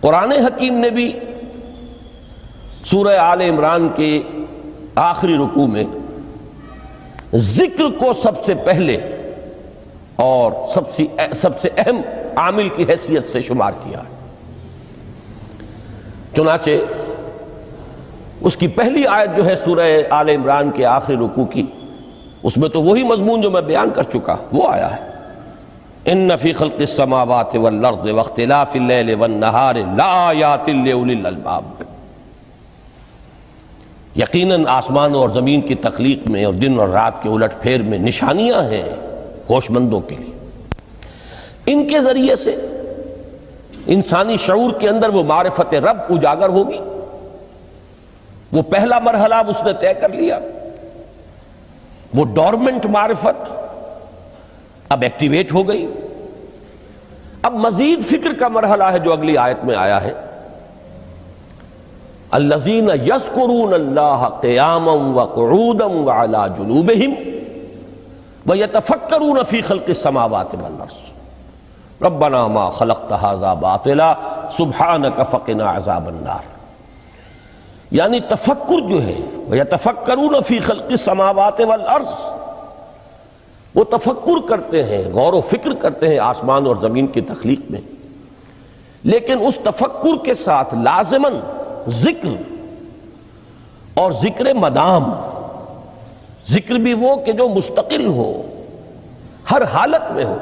قرآن حکیم نے بھی سورہ آل عمران کے آخری رکوع میں ذکر کو سب سے پہلے اور سب سے اہم عامل کی حیثیت سے شمار کیا ہے۔ چنانچہ اس کی پہلی آیت جو ہے سورہ آل عمران کے آخری رکوع کی، اس میں تو وہی مضمون جو میں بیان کر چکا وہ آیا ہے، ان فی خلق السماوات والارض واختلاف اللیل والنہار لآیات لأولی الالباب۔ یقیناً آسمان اور زمین کی تخلیق میں اور دن اور رات کے الٹ پھیر میں نشانیاں ہیں ہوش مندوں کے لیے۔ ان کے ذریعے سے انسانی شعور کے اندر وہ معرفت رب اجاگر ہوگی۔ وہ پہلا مرحلہ اب اس نے طے کر لیا، وہ ڈورمنٹ معرفت اب ایکٹیویٹ ہو گئی۔ اب مزید فکر کا مرحلہ ہے جو اگلی آیت میں آیا ہے، الذین یذکرون اللہ قیاما وقعودا وعلی جنوبہم ویتفکرون فی خلق السماوات والارض ربنا ما خلقت ھذا باطلا سبحانک فقنا عذاب النار۔ یعنی تفکر جو ہے ویتفکرون فی خلق السماوات والارض، وہ تفکر کرتے ہیں، غور و فکر کرتے ہیں آسمان اور زمین کی تخلیق میں، لیکن اس تفکر کے ساتھ لازماً ذکر اور ذکر مدام، ذکر بھی وہ کہ جو مستقل ہو، ہر حالت میں ہو۔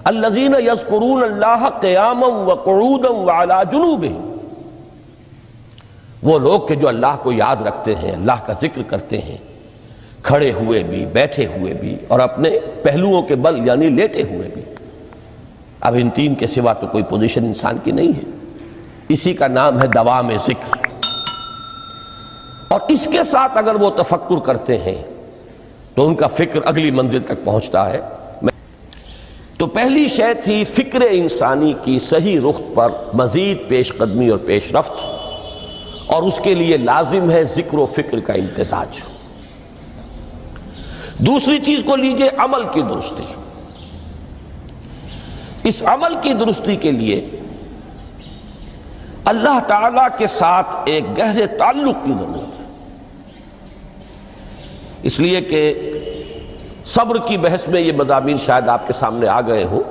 الذین یذکرون اللہ قیاما وقعودا وعلی جنوبہم، وہ لوگ کہ جو اللہ کو یاد رکھتے ہیں، اللہ کا ذکر کرتے ہیں، کھڑے ہوئے بھی، بیٹھے ہوئے بھی، اور اپنے پہلوؤں کے بل یعنی لیٹے ہوئے بھی۔ اب ان تین کے سوا تو کوئی پوزیشن انسان کی نہیں ہے، اسی کا نام ہے دوام ذکر۔ اور اس کے ساتھ اگر وہ تفکر کرتے ہیں تو ان کا فکر اگلی منزل تک پہنچتا ہے۔ تو پہلی شے تھی فکر انسانی کی صحیح رخ پر مزید پیش قدمی اور پیش رفت، اور اس کے لیے لازم ہے ذکر و فکر کا امتزاج۔ دوسری چیز کو لیجئے عمل کی درستی۔ اس عمل کی درستی کے لیے اللہ تعالیٰ کے ساتھ ایک گہرے تعلق کی ضرورت ہے، اس لیے کہ صبر کی بحث میں یہ مضامین شاید آپ کے سامنے آ گئے ہوں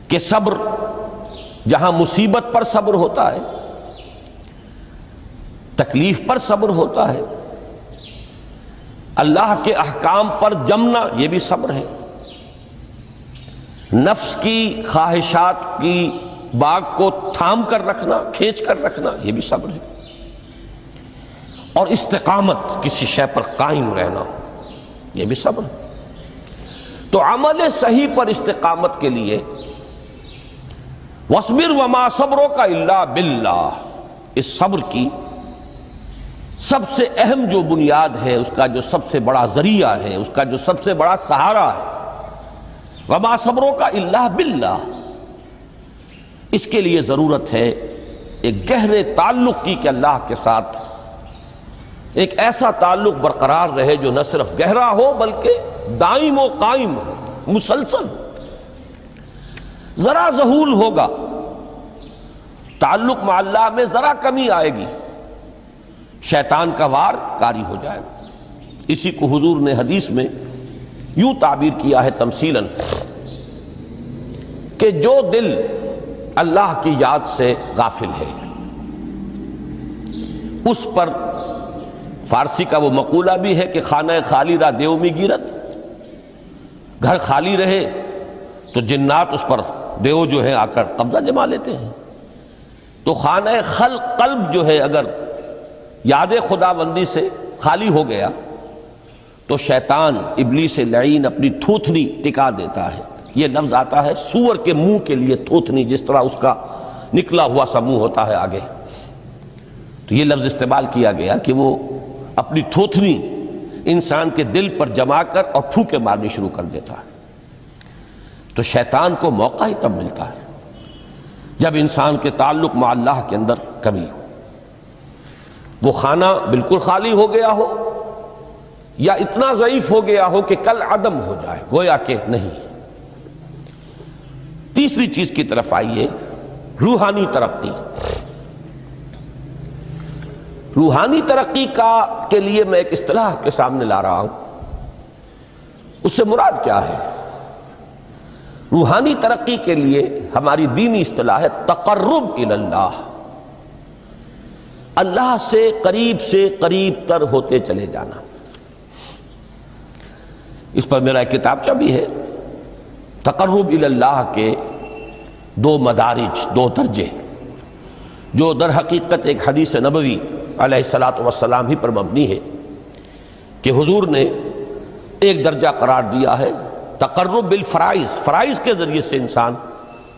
کہ صبر، جہاں مصیبت پر صبر ہوتا ہے، تکلیف پر صبر ہوتا ہے، اللہ کے احکام پر جمنا یہ بھی صبر ہے، نفس کی خواہشات کی باغ کو تھام کر رکھنا، کھینچ کر رکھنا یہ بھی صبر ہے، اور استقامت کسی شے پر قائم رہنا یہ بھی صبر ہے۔ تو عمل صحیح پر استقامت کے لیے وَاصْبِرْ وَمَا صَبْرُكَ إِلَّا بِاللَّهِ، اس صبر کی سب سے اہم جو بنیاد ہے، اس کا جو سب سے بڑا ذریعہ ہے، اس کا جو سب سے بڑا سہارا ہے، وَمَا صَبْرُكَ إِلَّا بِاللَّهِ، اس کے لیے ضرورت ہے ایک گہرے تعلق کی کہ اللہ کے ساتھ ایک ایسا تعلق برقرار رہے جو نہ صرف گہرا ہو بلکہ دائم و قائم ہو، مسلسل۔ ذرا ذہول ہوگا تعلق مع اللہ میں، ذرا کمی آئے گی، شیطان کا وار کاری ہو جائے گا۔ اسی کو حضور نے حدیث میں یوں تعبیر کیا ہے تمثیلاً کہ جو دل اللہ کی یاد سے غافل ہے، اس پر فارسی کا وہ مقولہ بھی ہے کہ خانہ خالی را دیو می گیرت، گھر خالی رہے تو جنات اس پر دیو جو ہے آ کر قبضہ جما لیتے ہیں۔ تو خانہ قلب جو ہے اگر یاد خداوندی سے خالی ہو گیا تو شیطان ابلیس لعین اپنی تھوتنی ٹکا دیتا ہے۔ یہ لفظ آتا ہے سور کے منہ کے لیے تھوتنی، جس طرح اس کا نکلا ہوا سا منہ ہوتا ہے آگے، تو یہ لفظ استعمال کیا گیا کہ وہ اپنی تھوتنی انسان کے دل پر جما کر اور پھوکے مارنی شروع کر دیتا ہے۔ تو شیطان کو موقع ہی تب ملتا ہے جب انسان کے تعلق مع اللہ کے اندر کمی ہو، وہ خانہ بالکل خالی ہو گیا ہو یا اتنا ضعیف ہو گیا ہو کہ کل عدم ہو جائے، گویا کہ نہیں۔ تیسری چیز کی طرف آئیے روحانی ترقی، روحانی ترقی کے لیے میں ایک اصطلاح کے سامنے لا رہا ہوں. اس سے مراد کیا ہے؟ روحانی ترقی کے لیے ہماری دینی اصطلاح ہے تقرب الی اللہ، اللہ سے قریب تر ہوتے چلے جانا. اس پر میرا ایک کتابچہ بھی ہے. تقرب الی اللہ کے دو مدارج، دو درجے، جو در حقیقت ایک حدیث نبوی علیہ الصلاۃ والسلام ہی پر مبنی ہے کہ حضور نے ایک درجہ قرار دیا ہے تقرب بالفرائض، فرائض کے ذریعے سے انسان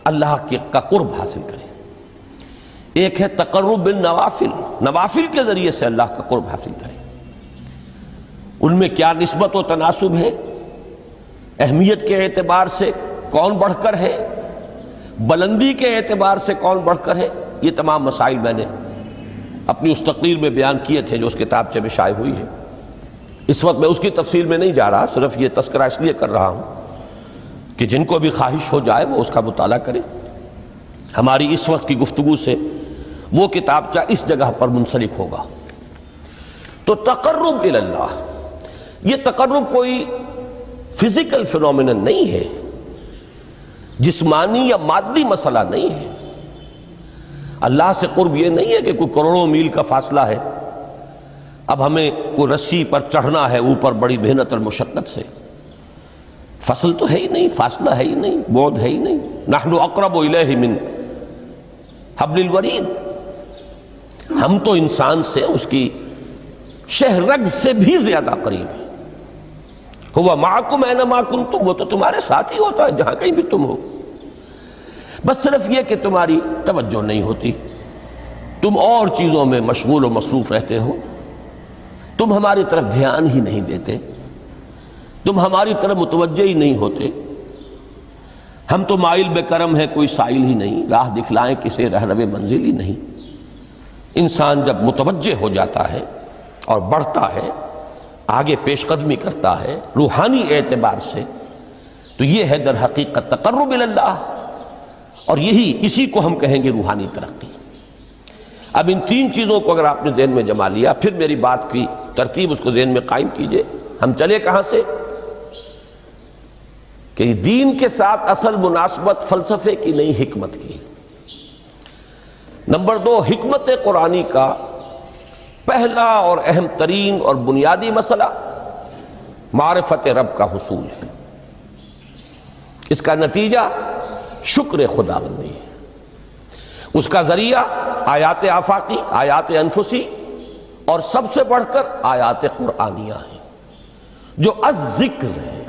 اللہ کا قرب حاصل کرے. ایک ہے تقرب بالنوافل، نوافل کے ذریعے سے اللہ کا قرب حاصل کرے. ان میں کیا نسبت و تناسب ہے، اہمیت کے اعتبار سے کون بڑھ کر ہے، بلندی کے اعتبار سے کون بڑھ کر ہے، یہ تمام مسائل میں نے اپنی اس تقریر میں بیان کیے تھے جو اس کتابچے میں شائع ہوئی ہے. اس وقت میں اس کی تفصیل میں نہیں جا رہا، صرف یہ تذکرہ اس لیے کر رہا ہوں کہ جن کو بھی خواہش ہو جائے وہ اس کا مطالعہ کرے. ہماری اس وقت کی گفتگو سے وہ کتابچہ اس جگہ پر منسلک ہوگا. تو تقرب الی اللہ، یہ تقرب کوئی فزیکل فینومینن نہیں ہے، جسمانی یا مادی مسئلہ نہیں ہے. اللہ سے قرب یہ نہیں ہے کہ کوئی کروڑوں میل کا فاصلہ ہے، اب ہمیں کوئی رسی پر چڑھنا ہے اوپر بڑی محنت اور مشقت سے. فصل تو ہے ہی نہیں، فاصلہ ہے ہی نہیں، بعد ہے ہی نہیں. نحن اقرب الیہ من حبل الورید، ہم تو انسان سے اس کی شہرگ سے بھی زیادہ قریب ہیں. ہوا معکم اینما کنتم، وہ تو تمہارے ساتھ ہی ہوتا ہے جہاں کہیں بھی تم ہو. بس صرف یہ کہ تمہاری توجہ نہیں ہوتی، تم اور چیزوں میں مشغول و مصروف رہتے ہو، تم ہماری طرف دھیان ہی نہیں دیتے، تم ہماری طرف متوجہ ہی نہیں ہوتے. ہم تو مائل بے کرم ہے، کوئی سائل ہی نہیں، راہ دکھلائیں کسے رہنو منزل ہی نہیں. انسان جب متوجہ ہو جاتا ہے اور بڑھتا ہے، آگے پیش قدمی کرتا ہے روحانی اعتبار سے، تو یہ ہے در حقیقت تقرب الی اللہ، اور اسی کو ہم کہیں گے روحانی ترقی. اب ان تین چیزوں کو اگر آپ نے ذہن میں جما لیا، پھر میری بات کی ترتیب اس کو ذہن میں قائم کیجئے. ہم چلے کہاں سے؟ کہ دین کے ساتھ اصل مناسبت فلسفے کی نہیں، حکمت کی. نمبر 2، حکمت قرآنی کا پہلا اور اہم ترین اور بنیادی مسئلہ معرفت رب کا حصول ہے. اس کا نتیجہ شکر خداوندی ہے. اس کا ذریعہ آیات آفاقی، آیات انفسی، اور سب سے بڑھ کر آیات قرآنیہ ہیں جو الذکر ہے،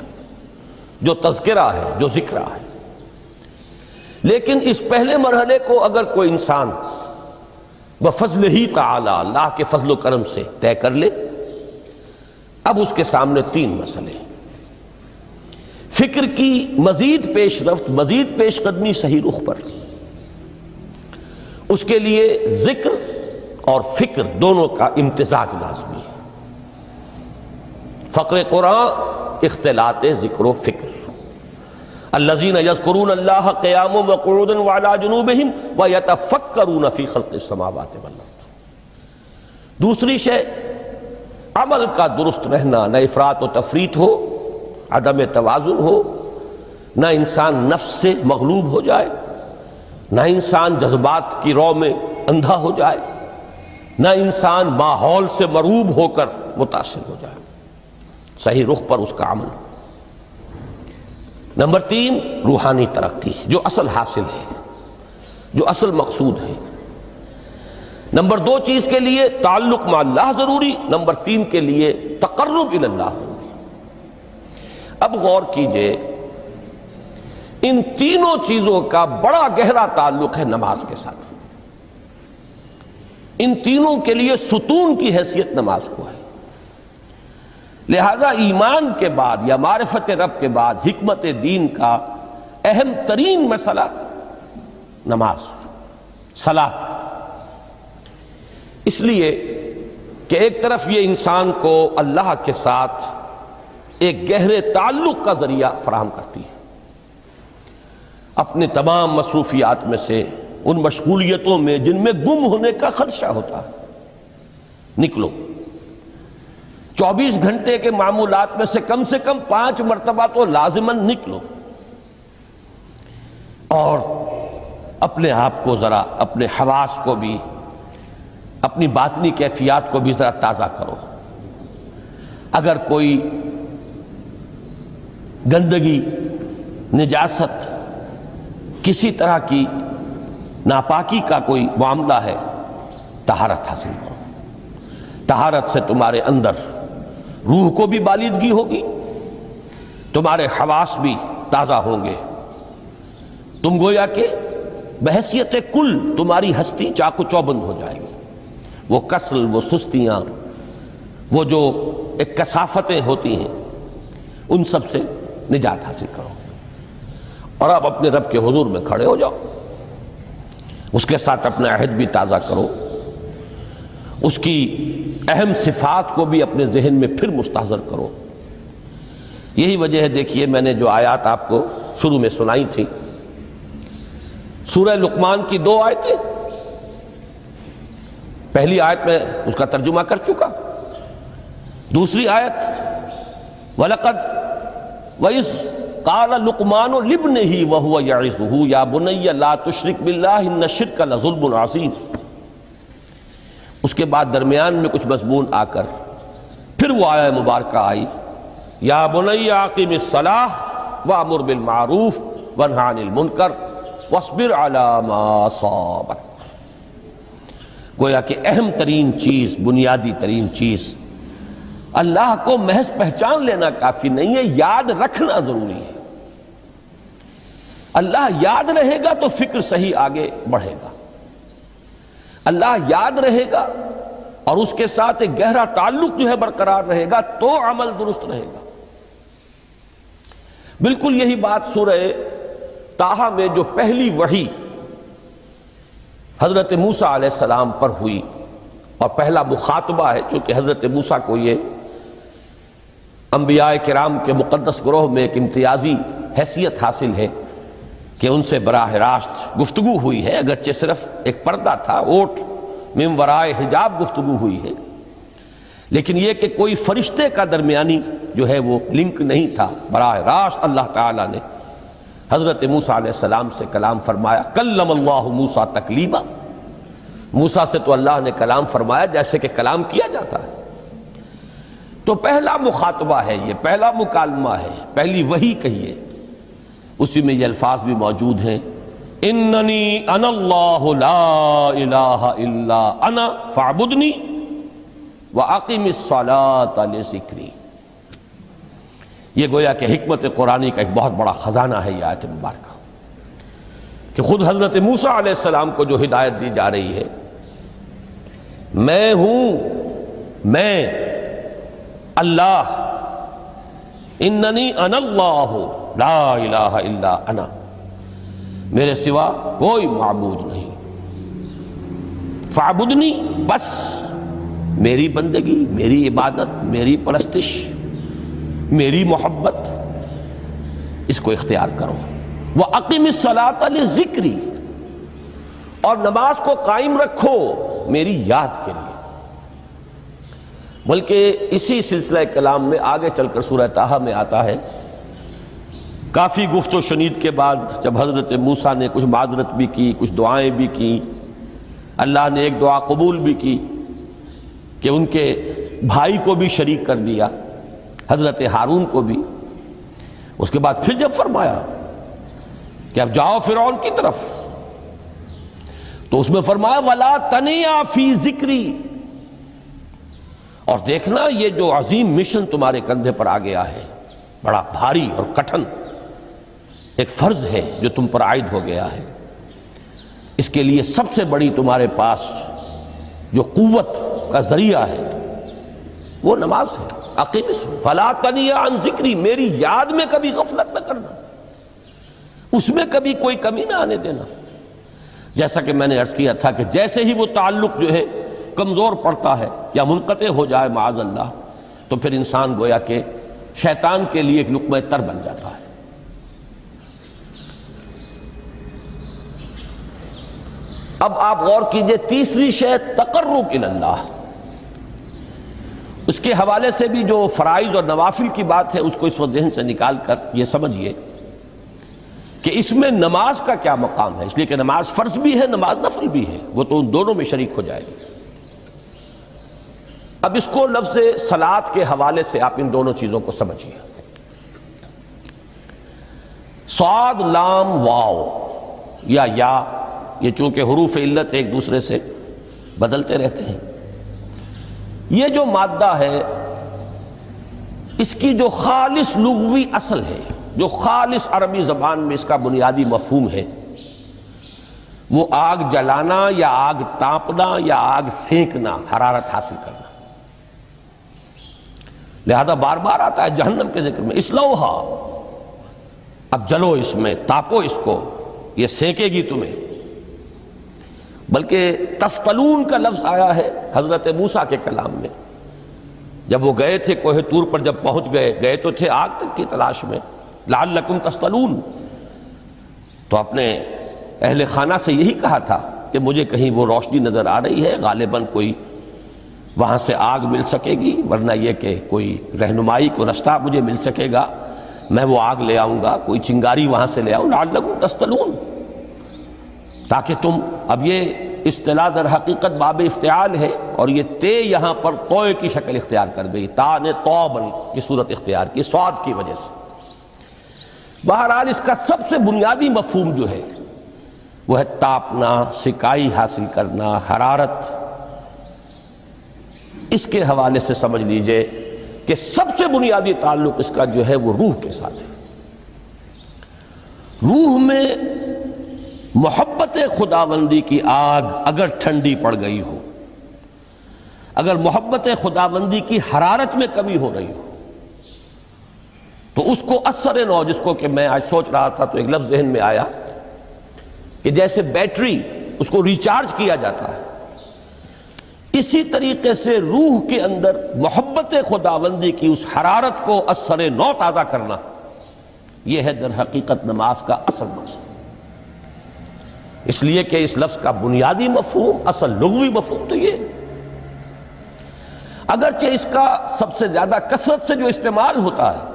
جو تذکرہ ہے، جو ذکرہ ہے. لیکن اس پہلے مرحلے کو اگر کوئی انسان بفضل ہی تعالی، اللہ کے فضل و کرم سے طے کر لے، اب اس کے سامنے تین مسئلے. فکر کی مزید پیش رفت، مزید پیش قدمی صحیح رخ پر، اس کے لیے ذکر اور فکر دونوں کا امتزاج لازمی ہے. فقر قرآن اختلاط ذکر و فکر. الذین یذکرون اللہ قیاما وقعودا وعلی جنوبہم ویتفکرون فی خلق السماوات والارض. دوسری شے عمل کا درست رہنا، نہ افراط و تفریط ہو، عدم توازن ہو، نہ انسان نفس سے مغلوب ہو جائے، نہ انسان جذبات کی رو میں اندھا ہو جائے، نہ انسان ماحول سے مرعوب ہو کر متاثر ہو جائے. صحیح رخ پر اس کا عمل. نمبر 3، روحانی ترقی، جو اصل حاصل ہے، جو اصل مقصود ہے. نمبر 2 چیز کے لیے تعلق مع اللہ ضروری، نمبر 3 کے لیے تقرب الی اللہ ضروری. اب غور کیجئے، ان تینوں چیزوں کا بڑا گہرا تعلق ہے نماز کے ساتھ. ان تینوں کے لیے ستون کی حیثیت نماز کو ہے. لہذا ایمان کے بعد یا معرفت رب کے بعد حکمت دین کا اہم ترین مسئلہ نماز، صلاۃ. اس لیے کہ ایک طرف یہ انسان کو اللہ کے ساتھ ایک گہرے تعلق کا ذریعہ فراہم کرتی ہے. اپنے تمام مصروفیات میں سے ان مشغولیتوں میں جن میں گم ہونے کا خدشہ ہوتا ہے، نکلو۔ 24 گھنٹے کے معمولات میں سے کم 5 مرتبہ تو لازماً نکلو، اور اپنے آپ کو ذرا، اپنے حواس کو بھی، اپنی باطنی کیفیات کو بھی ذرا تازہ کرو۔ اگر کوئی گندگی، نجاست، کسی طرح کی ناپاکی کا کوئی معاملہ ہے، طہارت حاصل کرو۔ طہارت سے تمہارے اندر روح کو بھی بالیدگی ہوگی، تمہارے حواس بھی تازہ ہوں گے، تم گویا کہ بحیثیت کل تمہاری ہستی چاق و چوبند ہو جائے گی۔ وہ کسل، وہ سستیاں، وہ جو ایک کثافتیں ہوتی ہیں، ان سب سے نجات حاصل کرو، اور اب اپنے رب کے حضور میں کھڑے ہو جاؤ، اس کے ساتھ اپنا عہد بھی تازہ کرو، اس کی اہم صفات کو بھی اپنے ذہن میں پھر مستحضر کرو۔ یہی وجہ ہے، دیکھیے میں نے جو آیات آپ کو شروع میں سنائی تھی، سورہ لقمان کی 2 آیتیں، پہلی آیت میں اس کا ترجمہ کر چکا، دوسری آیت وَلَقَدْ وَإِذْ قَالَ لُقْمَانُ لِابْنِهِ وَهُوَ يَعِظُهُ يَا بُنَيَّ لَا تُشْرِكْ بِاللَّهِ إِنَّ الشِّرْكَ لَظُلْمٌ عَظِيمٌ۔ اس کے بعد درمیان میں کچھ مضمون آ کر پھر وہ آیہ مبارکہ آئی، یا بنی اقم الصلاۃ وامر بالمعروف وانہ عن المنکر واصبر علی ما اصابک۔ گویا کہ اہم ترین چیز، بنیادی ترین چیز، اللہ کو محض پہچان لینا کافی نہیں ہے، یاد رکھنا ضروری ہے۔ اللہ یاد رہے گا تو فکر صحیح آگے بڑھے گا، اللہ یاد رہے گا اور اس کے ساتھ ایک گہرا تعلق جو ہے برقرار رہے گا تو عمل درست رہے گا۔ بالکل یہی بات سورہ طٰہٰ میں جو پہلی وحی حضرت موسیٰ علیہ السلام پر ہوئی، اور پہلا مخاطبہ ہے، چونکہ حضرت موسیٰ کو یہ انبیاء کرام کے مقدس گروہ میں ایک امتیازی حیثیت حاصل ہے کہ ان سے براہ راست گفتگو ہوئی ہے، اگرچہ صرف ایک پردہ تھا، اوٹ من ورائے حجاب گفتگو ہوئی ہے، لیکن یہ کہ کوئی فرشتے کا درمیانی جو ہے وہ لنک نہیں تھا، براہ راست اللہ تعالیٰ نے حضرت موسیٰ علیہ السلام سے کلام فرمایا۔ کلم اللہ موسیٰ تکلیما، موسیٰ سے تو اللہ نے کلام فرمایا جیسے کہ کلام کیا جاتا ہے۔ تو پہلا مخاطبہ ہے، یہ پہلا مکالمہ ہے، پہلی وحی کہیے، اسی میں یہ الفاظ بھی موجود ہیں، اننی انا اللہ لا الہ الا انا فاعبدنی واقم الصلاۃ لذکری۔ یہ گویا کہ حکمت قرآنی کا ایک بہت بڑا خزانہ ہے یہ آیت مبارکہ، کہ خود حضرت موسیٰ علیہ السلام کو جو ہدایت دی جا رہی ہے، میں ہوں، میں اللہ، اننی انا اللہ لا الہ الا انا، میرے سوا کوئی معبود نہیں، فاعبدنی، بس میری بندگی، میری عبادت، میری پرستش، میری محبت، اس کو اختیار کرو۔ وَأَقِمِ الصَّلَاةَ لِذِكْرِي، اور نماز کو قائم رکھو میری یاد کے لیے۔ بلکہ اسی سلسلہ کلام میں آگے چل کر سورہ طٰہٰ میں آتا ہے، کافی گفت و شنید کے بعد جب حضرت موسیٰ نے کچھ معذرت بھی کی، کچھ دعائیں بھی کی، اللہ نے ایک دعا قبول بھی کی کہ ان کے بھائی کو بھی شریک کر دیا، حضرت ہارون کو بھی۔ اس کے بعد پھر جب فرمایا کہ اب جاؤ فرعون کی طرف، تو اس میں فرمایا وَلَا تَنِيَا فِي ذِكْرِي، اور دیکھنا یہ جو عظیم مشن تمہارے کندھے پر آ گیا ہے، بڑا بھاری اور کٹھن ایک فرض ہے جو تم پر عائد ہو گیا ہے، اس کے لیے سب سے بڑی تمہارے پاس جو قوت کا ذریعہ ہے وہ نماز ہے۔ اقیم فلا تنیا عن ذکری، میری یاد میں کبھی غفلت نہ کرنا، اس میں کبھی کوئی کمی نہ آنے دینا۔ جیسا کہ میں نے عرض کیا تھا کہ جیسے ہی وہ تعلق جو ہے کمزور پڑتا ہے یا منقطع ہو جائے معاذ اللہ، تو پھر انسان گویا کہ شیطان کے لیے ایک لقمہ تر بن جاتا ہے۔ اب آپ غور کیجئے، تیسری شے تقرب الی اللہ، اس کے حوالے سے بھی جو فرائض اور نوافل کی بات ہے اس کو اس وقت ذہن سے نکال کر یہ سمجھیے کہ اس میں نماز کا کیا مقام ہے، اس لیے کہ نماز فرض بھی ہے، نماز نفل بھی ہے، وہ تو ان دونوں میں شریک ہو جائے گی۔ اب اس کو لفظ صلاۃ کے حوالے سے آپ ان دونوں چیزوں کو سمجھیے۔ صاد لام واو یا یہ چونکہ حروف علت ایک دوسرے سے بدلتے رہتے ہیں، یہ جو مادہ ہے اس کی جو خالص لغوی اصل ہے، جو خالص عربی زبان میں اس کا بنیادی مفہوم ہے، وہ آگ جلانا یا آگ تاپنا یا آگ سینکنا، حرارت حاصل کرنا۔ لہذا بار بار آتا ہے جہنم کے ذکر میں، اسلوہا، اب جلو اس میں، تاپو اس کو، یہ سینکے گی تمہیں۔ بلکہ تفتلون کا لفظ آیا ہے حضرت موسیٰ کے کلام میں، جب وہ گئے تھے کوہ طور پر، جب پہنچ گئے تو تھے آگ تک کی تلاش میں، لعلکم تستلون، تو اپنے اہل خانہ سے یہی کہا تھا کہ مجھے کہیں وہ روشنی نظر آ رہی ہے، غالباً کوئی وہاں سے آگ مل سکے گی، ورنہ یہ کہ کوئی رہنمائی کو رستہ مجھے مل سکے گا، میں وہ آگ لے آؤں گا، کوئی چنگاری وہاں سے لے آؤں، لعلکم تستلون، تاکہ تم، اب یہ اصطلاح در حقیقت باب افتعال ہے، اور یہ تے یہاں پر توئے کی شکل اختیار کر گئی، تا نے توبن کی صورت اختیار کی صاد کی وجہ سے۔ بہرحال اس کا سب سے بنیادی مفہوم جو ہے وہ ہے تاپنا، سکائی حاصل کرنا، حرارت۔ اس کے حوالے سے سمجھ لیجئے کہ سب سے بنیادی تعلق اس کا جو ہے وہ روح کے ساتھ ہے۔ روح میں محبت خداوندی کی آگ اگر ٹھنڈی پڑ گئی ہو، اگر محبت خداوندی کی حرارت میں کمی ہو رہی ہو، تو اس کو اثر نو، جس کو کہ میں آج سوچ رہا تھا تو ایک لفظ ذہن میں آیا کہ جیسے بیٹری اس کو ریچارج کیا جاتا ہے، اسی طریقے سے روح کے اندر محبت خداوندی کی اس حرارت کو اثر نو تازہ کرنا، یہ ہے در حقیقت نماز کا اصل مقصد۔ اس لیے کہ اس لفظ کا بنیادی مفہوم، اصل لغوی مفہوم تو یہ، اگرچہ اس کا سب سے زیادہ کثرت سے جو استعمال ہوتا ہے،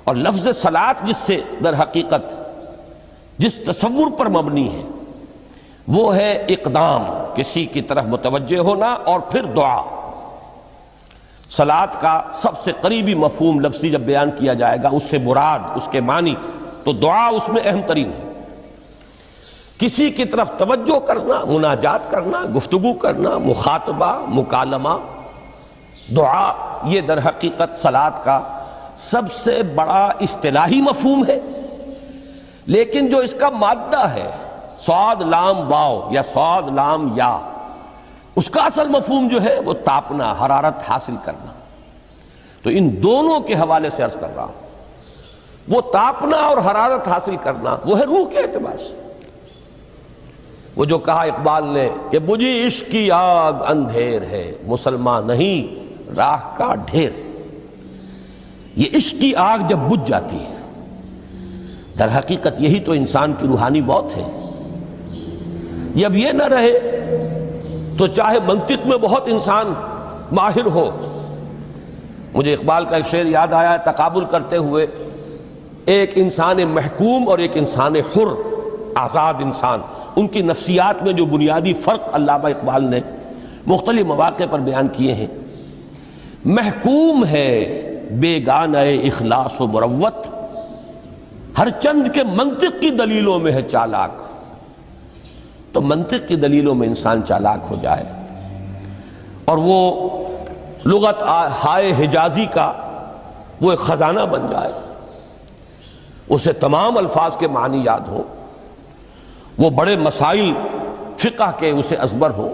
اور لفظ صلاۃ جس سے در حقیقت جس تصور پر مبنی ہے وہ ہے اقدام، کسی کی طرف متوجہ ہونا اور پھر دعا۔ صلاۃ کا سب سے قریبی مفہوم لفظی جب بیان کیا جائے گا، اس سے مراد، اس کے معنی، تو دعا اس میں اہم ترین ہے۔ کسی کی طرف توجہ کرنا، مناجات کرنا، گفتگو کرنا، مخاطبہ، مکالمہ، دعا، یہ در حقیقت صلاۃ کا سب سے بڑا اصطلاحی مفہوم ہے۔ لیکن جو اس کا مادہ ہے، صاد لام واو یا صاد لام یا، اس کا اصل مفہوم جو ہے وہ تاپنا، حرارت حاصل کرنا۔ تو ان دونوں کے حوالے سے عرض کر رہا ہوں، وہ تاپنا اور حرارت حاصل کرنا وہ ہے روح کے اعتبار سے۔ وہ جو کہا اقبال نے کہ بجھی عشق کی آگ اندھیر ہے، مسلمان نہیں راہ کا ڈھیر۔ یہ عشق کی آگ جب بجھ جاتی ہے، در حقیقت یہی تو انسان کی روحانی موت ہے۔ جب یہ نہ رہے تو چاہے منطق میں بہت انسان ماہر ہو، مجھے اقبال کا ایک شعر یاد آیا ہے تقابل کرتے ہوئے، ایک انسان محکوم اور ایک انسان حر، آزاد انسان، ان کی نفسیات میں جو بنیادی فرق علامہ اقبال نے مختلف مواقع پر بیان کیے ہیں۔ محکوم ہے بیگانہ اخلاص و مروت، ہر چند کے منطق کی دلیلوں میں ہے چالاک۔ تو منطق کی دلیلوں میں انسان چالاک ہو جائے اور وہ لغت ہائے حجازی کا وہ ایک خزانہ بن جائے، اسے تمام الفاظ کے معنی یاد ہوں، وہ بڑے مسائل فقہ کے اسے ازبر ہوں،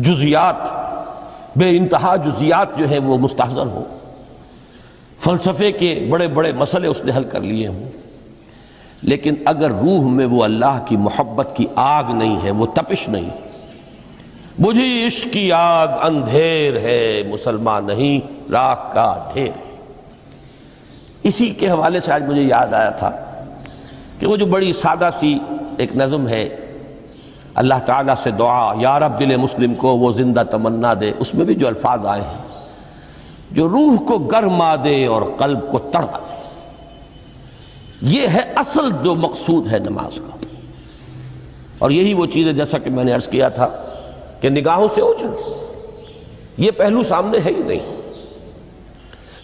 جزیات، بے انتہا جزیات جو ہیں وہ مستحضر ہوں، فلسفے کے بڑے بڑے مسئلے اس نے حل کر لیے ہوں، لیکن اگر روح میں وہ اللہ کی محبت کی آگ نہیں ہے، وہ تپش نہیں، بجھی عشق کی آگ اندھیر ہے، مسلمان نہیں راہ کا ڈھیر۔ اسی کے حوالے سے آج مجھے یاد آیا تھا کہ وہ جو بڑی سادہ سی ایک نظم ہے، اللہ تعالیٰ سے دعا، یا رب دل مسلم کو وہ زندہ تمنا دے، اس میں بھی جو الفاظ آئے ہیں جو روح کو گرما دے اور قلب کو تڑپا دے، یہ ہے اصل جو مقصود ہے نماز کا۔ اور یہی وہ چیز ہے جیسا کہ میں نے عرض کیا تھا کہ نگاہوں سے اوجھل، یہ پہلو سامنے ہے ہی نہیں،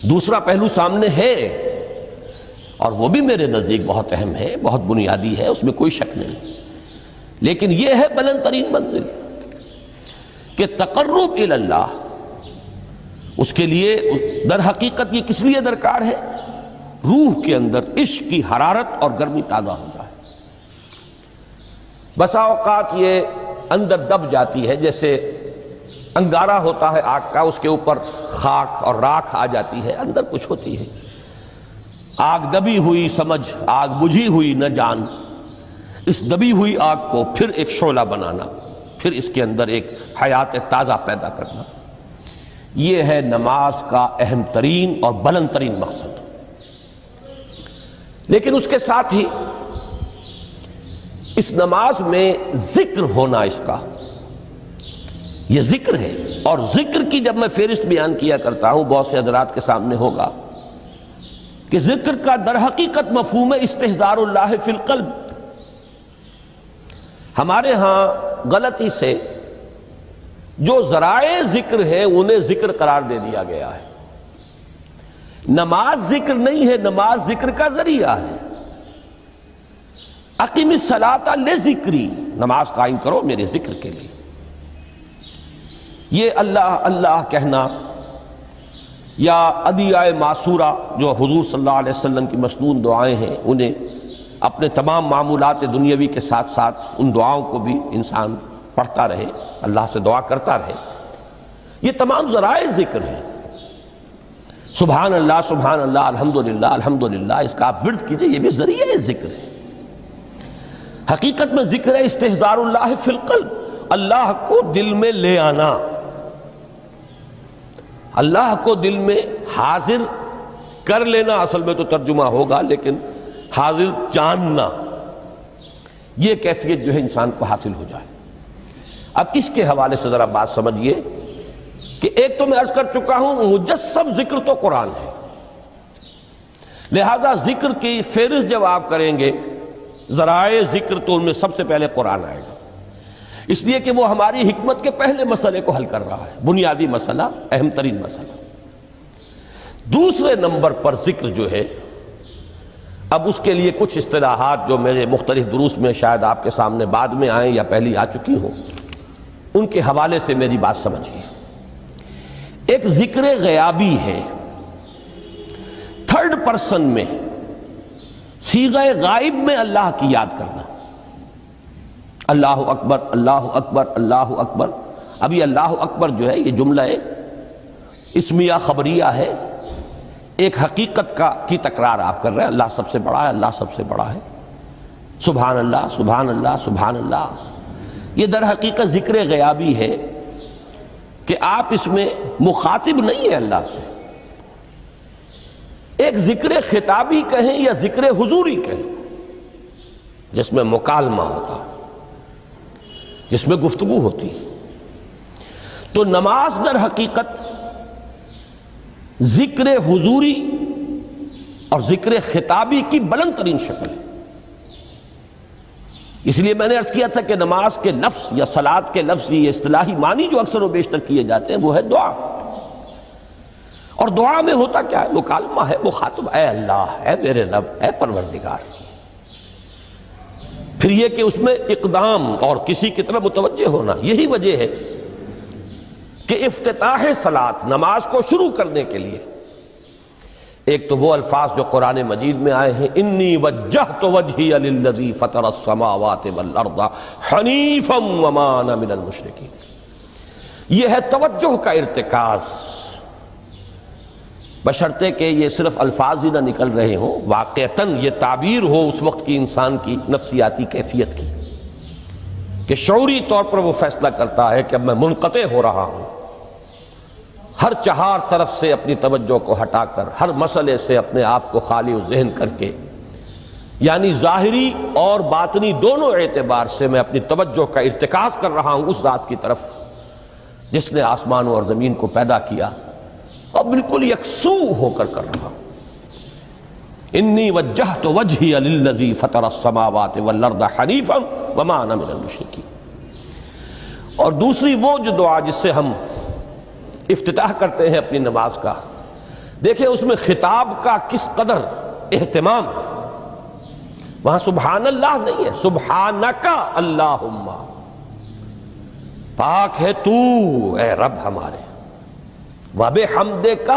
دوسرا پہلو سامنے ہے اور وہ بھی میرے نزدیک بہت اہم ہے، بہت بنیادی ہے، اس میں کوئی شک نہیں، لیکن یہ ہے بلند ترین منزل کہ تقرب الی اللہ، اس کے لیے در حقیقت یہ کس لیے درکار ہے؟ روح کے اندر عشق کی حرارت اور گرمی تازہ ہو جائے۔ بسا اوقات یہ اندر دب جاتی ہے، جیسے انگارہ ہوتا ہے آگ کا، اس کے اوپر خاک اور راکھ آ جاتی ہے، اندر کچھ ہوتی ہے، آگ دبی ہوئی سمجھ، آگ بجھی ہوئی نہ جان، اس دبی ہوئی آگ کو پھر ایک شعلہ بنانا، پھر اس کے اندر ایک حیات تازہ پیدا کرنا، یہ ہے نماز کا اہم ترین اور بلند ترین مقصد۔ لیکن اس کے ساتھ ہی اس نماز میں ذکر ہونا، اس کا یہ ذکر ہے، اور ذکر کی جب میں فہرست بیان کیا کرتا ہوں بہت سے حضرات کے سامنے ہوگا کہ ذکر کا در حقیقت مفہوم ہے استحضار اللہ فی القلب۔ ہمارے ہاں غلطی سے جو ذرائع ذکر ہیں انہیں ذکر قرار دے دیا گیا ہے۔ نماز ذکر نہیں ہے، نماز ذکر کا ذریعہ ہے۔ اقیم الصلاۃ لذکری، نماز قائم کرو میرے ذکر کے لیے۔ یہ اللہ اللہ کہنا یا ادعیہ معصورہ جو حضور صلی اللہ علیہ وسلم کی مسنون دعائیں ہیں، انہیں اپنے تمام معمولات دنیاوی کے ساتھ ساتھ ان دعاؤں کو بھی انسان پڑھتا رہے، اللہ سے دعا کرتا رہے، یہ تمام ذرائع ذکر ہیں۔ سبحان اللہ الحمدللہ الحمدللہ، اس کا آپ ورد کیجئے، یہ بھی ذریعہ ذکر ہے۔ حقیقت میں ذکر ہے استحضار اللہ فی القلب، اللہ کو دل میں لے آنا، اللہ کو دل میں حاضر کر لینا، اصل میں تو ترجمہ ہوگا، لیکن حاضر جاننا، یہ کیفیت جو ہے انسان کو حاصل ہو جائے۔ اب اس کے حوالے سے ذرا بات سمجھیے کہ ایک تو میں عرض کر چکا ہوں مجسم ذکر تو قرآن ہے، لہذا ذکر کی فہرست جب آپ کریں گے ذرائع ذکر تو ان میں سب سے پہلے قرآن آئے گا، اس لیے کہ وہ ہماری حکمت کے پہلے مسئلے کو حل کر رہا ہے، بنیادی مسئلہ، اہم ترین مسئلہ۔ دوسرے نمبر پر ذکر جو ہے، اب اس کے لیے کچھ اصطلاحات جو میرے مختلف دروس میں شاید آپ کے سامنے بعد میں آئیں یا پہلی آ چکی ہوں، ان کے حوالے سے میری بات سمجھیے۔ ایک ذکر غیابی ہے، تھرڈ پرسن میں، صیغہ غائب میں اللہ کی یاد کرنا، اللہ اکبر اللہ اکبر اللہ اکبر۔ ابھی اللہ اکبر جو ہے یہ جملہ اسمیہ خبریہ ہے، ایک حقیقت کی تکرار آپ کر رہے ہیں، اللہ سب سے بڑا ہے، اللہ سب سے بڑا ہے، سبحان اللہ سبحان اللہ سبحان اللہ۔ یہ در حقیقت ذکر غیابی ہے کہ آپ اس میں مخاطب نہیں ہیں اللہ سے، ایک ذکر خطابی کہیں یا ذکر حضوری کہیں، جس میں مکالمہ ہوتا ہے، جس میں گفتگو ہوتی ہے۔ تو نماز در حقیقت ذکر حضوری اور ذکر خطابی کی بلند ترین شکل ہے۔ اس لیے میں نے عرض کیا تھا کہ نماز کے لفظ یا صلاۃ کے لفظ یہ اصطلاحی معنی جو اکثر و بیشتر کیے جاتے ہیں وہ ہے دعا، اور دعا میں ہوتا کیا ہے؟ مکالمہ ہے، مخاطب، اے اللہ، اے میرے رب، اے پروردگار۔ پھر یہ کہ اس میں اقدام اور کسی کی طرف متوجہ ہونا، یہی وجہ ہے کہ افتتاح صلاۃ، نماز کو شروع کرنے کے لیے ایک تو وہ الفاظ جو قرآن مجید میں آئے ہیں، انی وجہت وجہی للذی فطر السماوات والارض حنیفا وما انا من المشرکین، یہ ہے توجہ کا ارتکاز، بشرطے کہ یہ صرف الفاظ ہی نہ نکل رہے ہوں، واقعتاً یہ تعبیر ہو اس وقت کی انسان کی نفسیاتی کیفیت کی، کہ شعوری طور پر وہ فیصلہ کرتا ہے کہ اب میں منقطع ہو رہا ہوں، ہر چہار طرف سے اپنی توجہ کو ہٹا کر، ہر مسئلے سے اپنے آپ کو خالی و ذہن کر کے یعنی ظاہری اور باطنی دونوں اعتبار سے میں اپنی توجہ کا ارتکاز کر رہا ہوں اس ذات کی طرف جس نے آسمانوں اور زمین کو پیدا کیا، اور بالکل یکسو ہو کر رہا ہوں۔ انی وجہت وجہی للذی فطر السماوات والارض حنیفا وما انا من المشرکین۔ اور دوسری وہ جو دعا جس سے ہم افتتاح کرتے ہیں اپنی نماز کا، دیکھیں اس میں خطاب کا کس قدر اہتمام، وہاں سبحان اللہ نہیں ہے، سبحانک اللہم، پاک ہے تو اے رب ہمارے، وبحمدک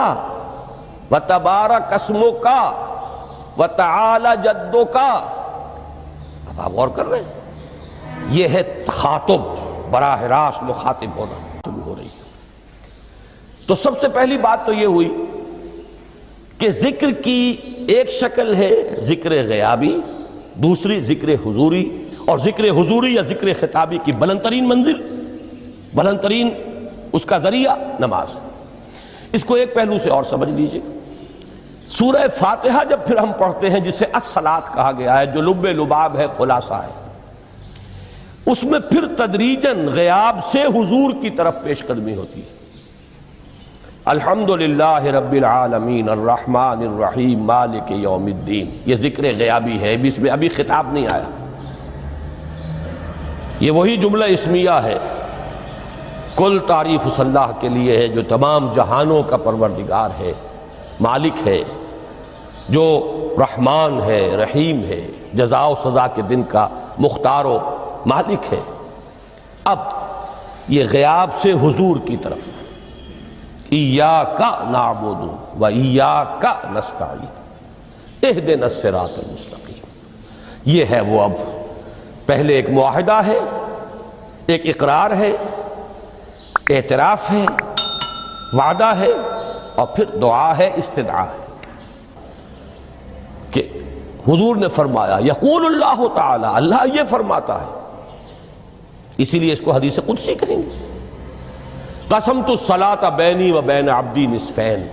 وتبارک اسمک وتعالی جدک۔ اب آپ غور کر رہے ہیں، یہ ہے تخاطب، براہ راست مخاطب ہونا شروع ہو رہی ہے۔ تو سب سے پہلی بات تو یہ ہوئی کہ ذکر کی ایک شکل ہے ذکر غیابی، دوسری ذکر حضوری، اور ذکر حضوری یا ذکر خطابی کی بلند ترین منزل، بلند ترین اس کا ذریعہ نماز۔ اس کو ایک پہلو سے اور سمجھ لیجئے، سورہ فاتحہ جب پھر ہم پڑھتے ہیں جسے الصلاۃ کہا گیا ہے، جو لب لباب ہے، خلاصہ ہے، اس میں پھر تدریجاً غیاب سے حضور کی طرف پیش قدمی ہوتی ہے۔ الحمدللہ رب العالمین الرحمن الرحیم مالک یوم الدین، یہ ذکر غیابی ہے، اس میں ابھی خطاب نہیں آیا، یہ وہی جملہ اسمیہ ہے۔ کل تعریف اس اللہ کے لیے ہے جو تمام جہانوں کا پروردگار ہے، مالک ہے، جو رحمان ہے، رحیم ہے، جزا و سزا کے دن کا مختار و مالک ہے۔ اب یہ غیاب سے حضور کی طرف، ایاک نعبد و ایاک نستعین اہدنا الصراط المستقیم، یہ ہے وہ۔ اب پہلے ایک معاہدہ ہے، ایک اقرار ہے، اعتراف ہے، وعدہ ہے، اور پھر دعا ہے، استدعا ہے کہ حضور نے فرمایا، یقول اللہ تعالی، اللہ یہ فرماتا ہے، اسی لیے اس کو حدیث قدسی کہیں گے، قسمت الصلاۃ بینی و بین عبدی نصفین،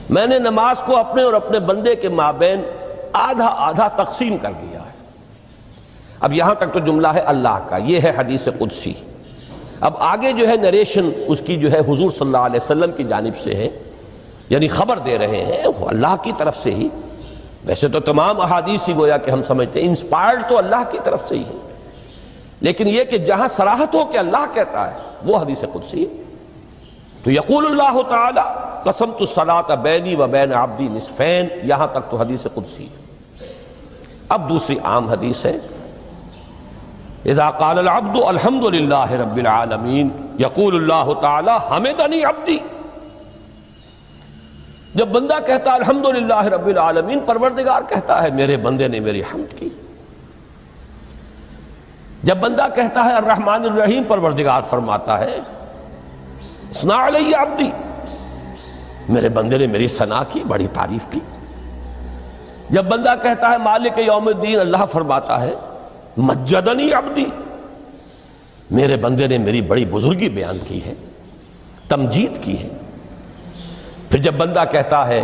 میں نے نماز کو اپنے اور اپنے بندے کے مابین آدھا آدھا تقسیم کر دیا ہے۔ اب یہاں تک تو جملہ ہے اللہ کا، یہ ہے حدیث قدسی۔ اب آگے جو ہے نریشن اس کی جو ہے حضور صلی اللہ علیہ وسلم کی جانب سے ہے، یعنی خبر دے رہے ہیں وہ اللہ کی طرف سے ہی۔ ویسے تو تمام احادیث ہی گویا کہ ہم سمجھتے ہیں انسپائرڈ تو اللہ کی طرف سے ہی ہے، لیکن یہ کہ جہاں صراحت ہو کہ اللہ کہتا ہے وہ حدیث قدسی ہے۔ تو یقول اللہ تعالی قسمت الصلاۃ بینی و بین عبدی نصفین، یہاں تک تو حدیث قدسی ہے۔ اب دوسری عام حدیث ہے، اذا قال العبد الحمد للہ رب العالمین یقول اللہ تعالی حمدنی عبدی، جب بندہ کہتا ہے الحمدللہ رب العالمین، پروردگار کہتا ہے میرے بندے نے میری حمد کی۔ جب بندہ کہتا ہے الرحمن الرحیم، پروردگار فرماتا ہے اثنا علی عبدی، میرے بندے نے میری ثنا کی، بڑی تعریف کی۔ جب بندہ کہتا ہے مالک یوم الدین، اللہ فرماتا ہے مجدنی عبدی، میرے بندے نے میری بڑی بزرگی بیان کی ہے، تمجید کی ہے۔ پھر جب بندہ کہتا ہے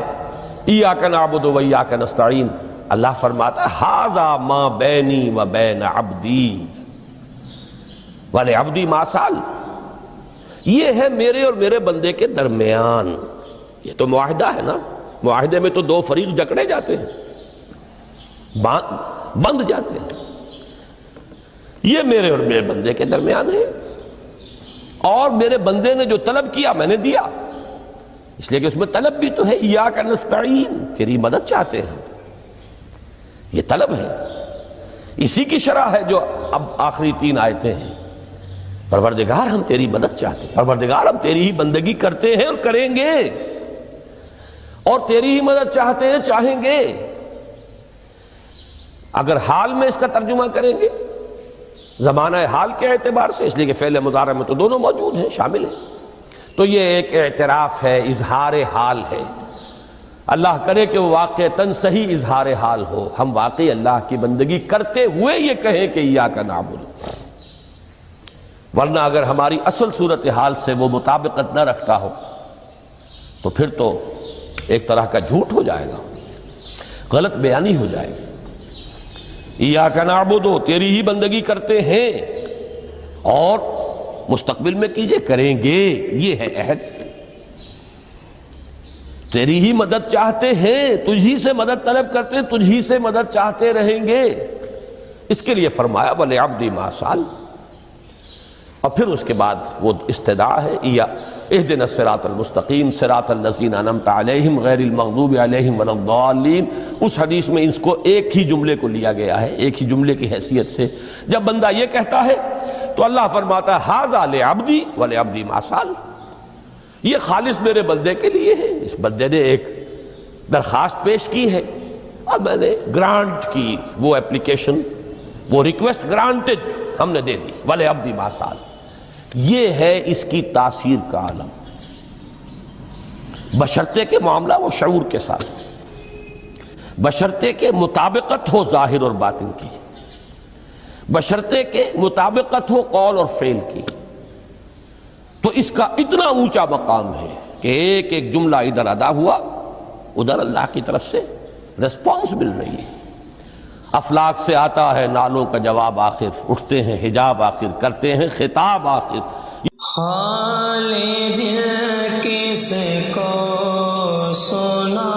ایاک نعبد و ایاک نستعین، اللہ فرماتا ہے ھذا ما بینی و بین عبدی ولعبدی ما سأل، یہ ہے میرے اور میرے بندے کے درمیان۔ یہ تو معاہدہ ہے نا، معاہدے میں تو دو فریق جکڑے جاتے ہیں، بند جاتے ہیں، یہ میرے اور میرے بندے کے درمیان ہے، اور میرے بندے نے جو طلب کیا میں نے دیا، اس لیے کہ اس میں طلب بھی تو ہے، ایاک نستعین، تیری مدد چاہتے ہیں، یہ طلب ہے۔ اسی کی شرح ہے جو اب آخری تین آیتیں ہیں، پروردگار ہم تیری مدد چاہتے ہیں، پروردگار ہم تیری ہی بندگی کرتے ہیں اور کریں گے، اور تیری ہی مدد چاہتے ہیں، چاہیں گے۔ اگر حال میں اس کا ترجمہ کریں گے، زمانہ حال کے اعتبار سے، اس لیے کہ فعل مضارع میں تو دونوں موجود ہیں، شامل ہیں، تو یہ ایک اعتراف ہے، اظہار حال ہے۔ اللہ کرے کہ وہ واقعتاً صحیح اظہار حال ہو، ہم واقعی اللہ کی بندگی کرتے ہوئے یہ کہیں کہ ایاک نعبد، ورنہ اگر ہماری اصل صورتحال سے وہ مطابقت نہ رکھتا ہو تو پھر تو ایک طرح کا جھوٹ ہو جائے گا، غلط بیانی ہو جائے گی۔ ایاک نعبد، تیری ہی بندگی کرتے ہیں، اور مستقبل میں کیجئے، کریں گے، یہ ہے عہد، تیری ہی مدد چاہتے ہیں، تجھی سے مدد طلب کرتے ہیں، تجھی سے مدد چاہتے رہیں گے۔ اس کے لیے فرمایا وَلِعَبْدِ مَا سَأَلَ، اور پھر اس کے بعد وہ استدعا ہے اهدنا الصراط المستقیم صراط الذین انعمت علیہم غیر المغضوب علیہم ولا الضالین۔ اس حدیث میں اس کو ایک ہی جملے کو لیا گیا ہے، ایک ہی جملے کی حیثیت سے۔ جب بندہ یہ کہتا ہے تو اللہ فرماتا ہے ھذا لعبدی ولعبدی ما سأل، یہ خالص میرے بندے کے لیے ہے، اس بندے نے ایک درخواست پیش کی ہے اور میں نے گرانٹ کی، وہ اپلیکیشن، وہ ریکویسٹ گرانٹڈ ہم نے دے دی، ولعبدی ما سأل۔ یہ ہے اس کی تاثیر کا عالم، بشرطے کے معاملہ وہ شعور کے ساتھ، بشرطے کے مطابقت ہو ظاہر اور باطن کی، بشرطے کے مطابقت ہو قول اور فعل کی، تو اس کا اتنا اونچا مقام ہے کہ ایک ایک جملہ ادھر ادا ہوا، ادھر اللہ کی طرف سے ریسپانس مل رہی ہے۔ افلاک سے آتا ہے نالوں کا جواب آخر، اٹھتے ہیں حجاب آخر، کرتے ہیں خطاب آخر۔ حال دل کس کو سنا